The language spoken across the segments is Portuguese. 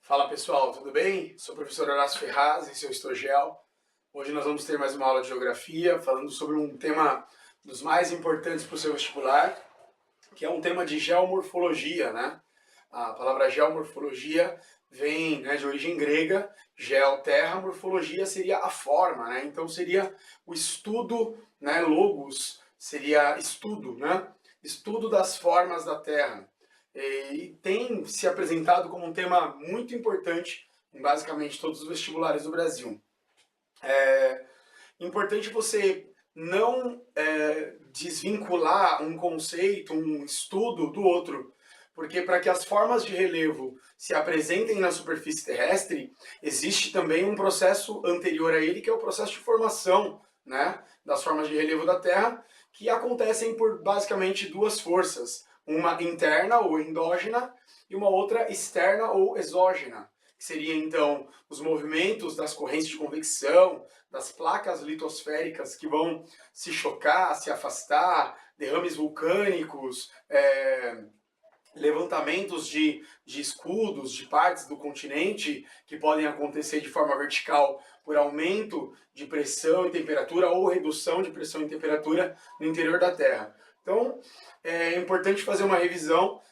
Fala pessoal, tudo bem? Sou o professor Horácio Ferraz, esse é o Histogel. Hoje nós vamos ter mais uma aula de geografia, falando sobre um tema dos mais importantes para o seu vestibular, que é um tema de geomorfologia, né? A palavra geomorfologia vem, né, de origem grega, geo, terra, morfologia seria a forma, né? Então seria o estudo, né, logos, seria estudo, né? Estudo das formas da terra. E tem se apresentado como um tema muito importante em basicamente todos os vestibulares do Brasil. É importante você não desvincular um conceito, um estudo do outro, porque para que as formas de relevo se apresentem na superfície terrestre, existe também um processo anterior a ele, que é o processo de formação, né, das formas de relevo da Terra, que acontecem por basicamente duas forças, uma interna ou endógena e uma outra externa ou exógena, que seria então os movimentos das correntes de convecção, das placas litosféricas que vão se chocar, se afastar, derrames vulcânicos, levantamentos de escudos, de partes do continente que podem acontecer de forma vertical por aumento de pressão e temperatura ou redução de pressão e temperatura no interior da Terra. Então, é importante fazer uma revisão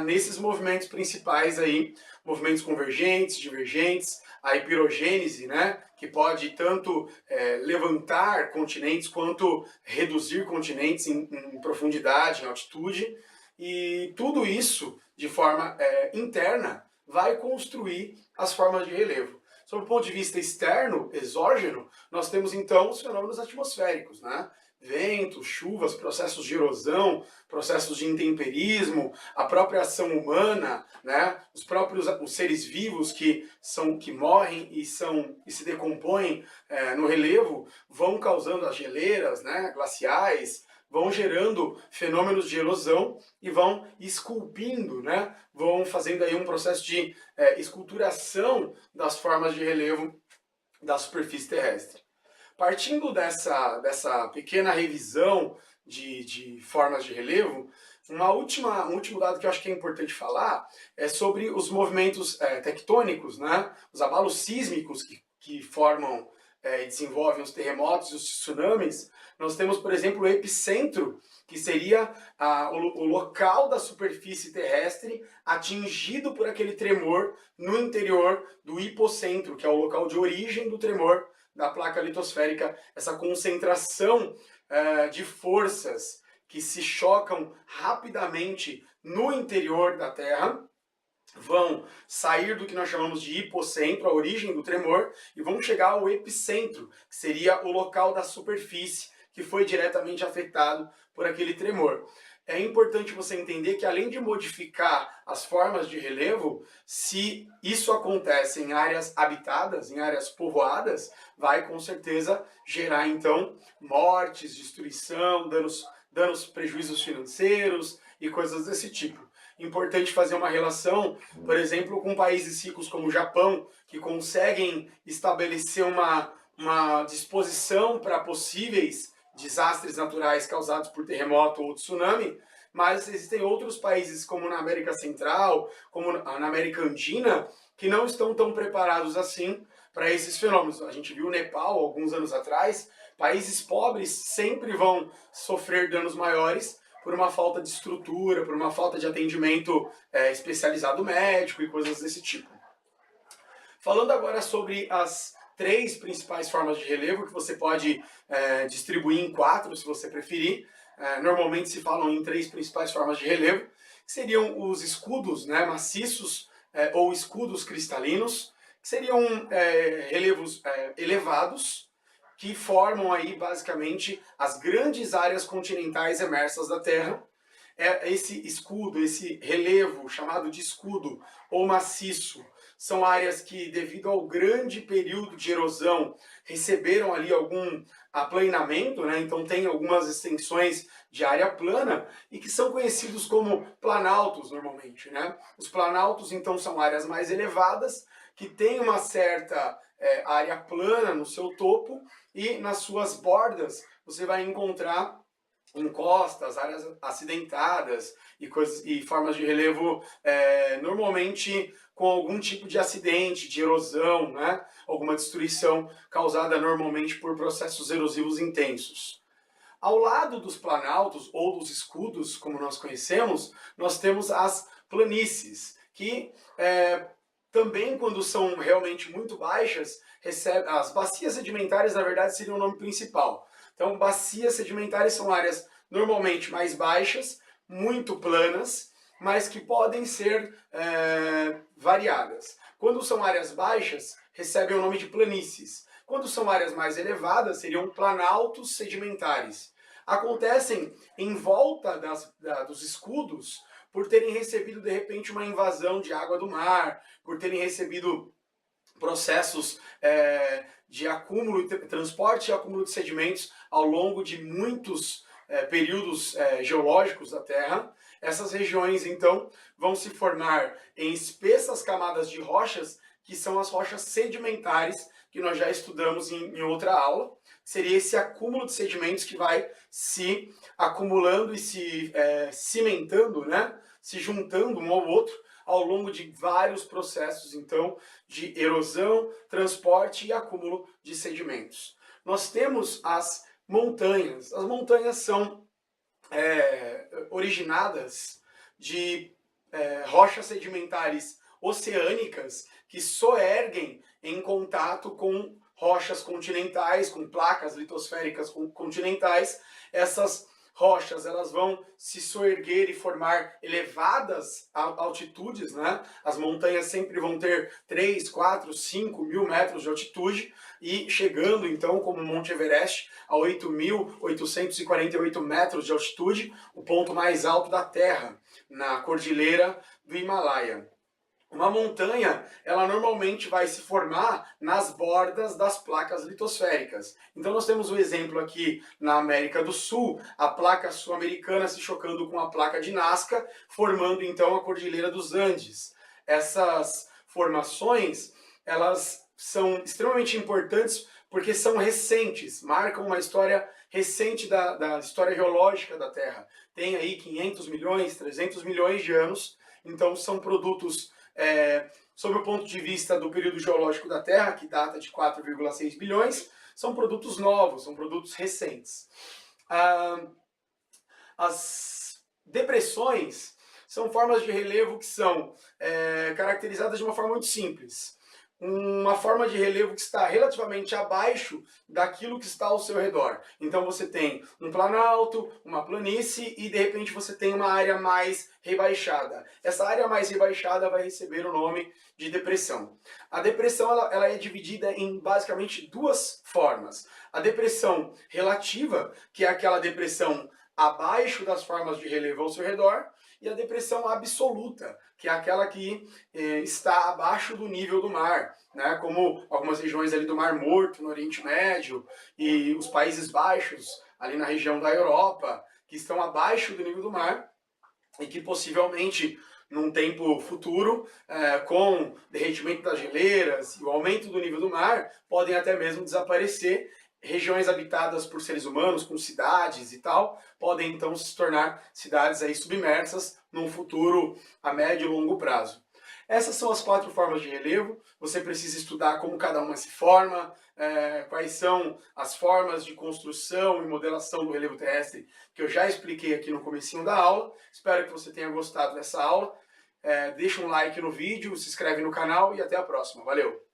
nesses movimentos principais aí, movimentos convergentes, divergentes, a hipirogênese, né, que pode tanto levantar continentes quanto reduzir continentes em profundidade, em altitude, e tudo isso, de forma interna, vai construir as formas de relevo. Sob o ponto de vista externo, exógeno, nós temos então os fenômenos atmosféricos, né? Ventos, chuvas, processos de erosão, processos de intemperismo, a própria ação humana, né? Os seres vivos que morrem e se decompõem no relevo vão causando as geleiras, né? Glaciais, vão gerando fenômenos de erosão e vão esculpindo, né? Vão fazendo aí um processo de esculturação das formas de relevo da superfície terrestre. Partindo dessa pequena revisão de formas de relevo, um último dado que eu acho que é importante falar é sobre os movimentos tectônicos, né? Os abalos sísmicos que formam e desenvolvem os terremotos e os tsunamis. Nós temos, por exemplo, o epicentro, que seria o local da superfície terrestre atingido por aquele tremor no interior do hipocentro, que é o local de origem do tremor da placa litosférica, essa concentração de forças que se chocam rapidamente no interior da Terra, vão sair do que nós chamamos de hipocentro, a origem do tremor, e vão chegar ao epicentro, que seria o local da superfície que foi diretamente afetado por aquele tremor. É importante você entender que, além de modificar as formas de relevo, se isso acontece em áreas habitadas, em áreas povoadas, vai com certeza gerar então mortes, destruição, prejuízos financeiros e coisas desse tipo. Importante fazer uma relação, por exemplo, com países ricos como o Japão, que conseguem estabelecer uma disposição para possíveis desastres naturais causados por terremoto ou tsunami, mas existem outros países, como na América Central, como na América Andina, que não estão tão preparados assim para esses fenômenos. A gente viu o Nepal, alguns anos atrás, países pobres sempre vão sofrer danos maiores por uma falta de estrutura, por uma falta de atendimento especializado médico e coisas desse tipo. Falando agora sobre as três principais formas de relevo, que você pode distribuir em quatro, se você preferir. Normalmente se falam em três principais formas de relevo, que seriam os escudos, né, maciços ou escudos cristalinos, que seriam relevos elevados, que formam aí basicamente as grandes áreas continentais emersas da Terra. Esse escudo, esse relevo chamado de escudo ou maciço, são áreas que, devido ao grande período de erosão, receberam ali algum aplanamento, né? Então tem algumas extensões de área plana e que são conhecidos como planaltos normalmente, né? Os planaltos então são áreas mais elevadas que têm uma certa área plana no seu topo e nas suas bordas você vai encontrar encostas, áreas acidentadas e coisas e formas de relevo normalmente com algum tipo de acidente, de erosão, né? Alguma destruição causada normalmente por processos erosivos intensos. Ao lado dos planaltos ou dos escudos, como nós conhecemos, nós temos as planícies, que também quando são realmente muito baixas, as bacias sedimentares na verdade seriam o nome principal. Então bacias sedimentares são áreas normalmente mais baixas, muito planas, mas que podem ser variadas. Quando são áreas baixas, recebem o nome de planícies. Quando são áreas mais elevadas, seriam planaltos sedimentares. Acontecem em volta dos escudos por terem recebido, de repente, uma invasão de água do mar, por terem recebido processos de acúmulo, transporte e acúmulo de sedimentos ao longo de muitos períodos geológicos da Terra. Essas regiões, então, vão se formar em espessas camadas de rochas, que são as rochas sedimentares, que nós já estudamos em outra aula. Seria esse acúmulo de sedimentos que vai se acumulando e se cimentando, né? Se juntando um ao outro, ao longo de vários processos, então, de erosão, transporte e acúmulo de sedimentos. Nós temos as montanhas. As montanhas são originadas de rochas sedimentares oceânicas que soerguem em contato com rochas continentais, com placas litosféricas continentais. Essas rochas elas vão se soerguer e formar elevadas altitudes, né? As montanhas sempre vão ter 3, 4, 5 mil metros de altitude e chegando então, como o Monte Everest, a 8.848 metros de altitude, o ponto mais alto da Terra, na cordilheira do Himalaia. Uma montanha, ela normalmente vai se formar nas bordas das placas litosféricas. Então nós temos o exemplo aqui na América do Sul, a placa sul-americana se chocando com a placa de Nazca, formando então a Cordilheira dos Andes. Essas formações, elas são extremamente importantes porque são recentes, marcam uma história recente da história geológica da Terra. Tem aí 500 milhões, 300 milhões de anos, então são produtos sob o ponto de vista do período geológico da Terra, que data de 4,6 bilhões, são produtos novos, são produtos recentes. As depressões são formas de relevo que são caracterizadas de uma forma muito simples. Uma forma de relevo que está relativamente abaixo daquilo que está ao seu redor. Então você tem um planalto, uma planície e de repente você tem uma área mais rebaixada. Essa área mais rebaixada vai receber o nome de depressão. A depressão ela é dividida em basicamente duas formas. A depressão relativa, que é aquela depressão abaixo das formas de relevo ao seu redor, e a depressão absoluta, que é aquela que está abaixo do nível do mar, né? Como algumas regiões ali do Mar Morto, no Oriente Médio, e os Países Baixos, ali na região da Europa, que estão abaixo do nível do mar, e que possivelmente, num tempo futuro, com derretimento das geleiras e o aumento do nível do mar, podem até mesmo desaparecer. Regiões habitadas por seres humanos, com cidades e tal, podem então se tornar cidades aí submersas num futuro a médio e longo prazo. Essas são as 4 formas de relevo. Você precisa estudar como cada uma se forma, quais são as formas de construção e modelação do relevo terrestre que eu já expliquei aqui no comecinho da aula. Espero que você tenha gostado dessa aula. Deixa um like no vídeo, se inscreve no canal e até a próxima. Valeu!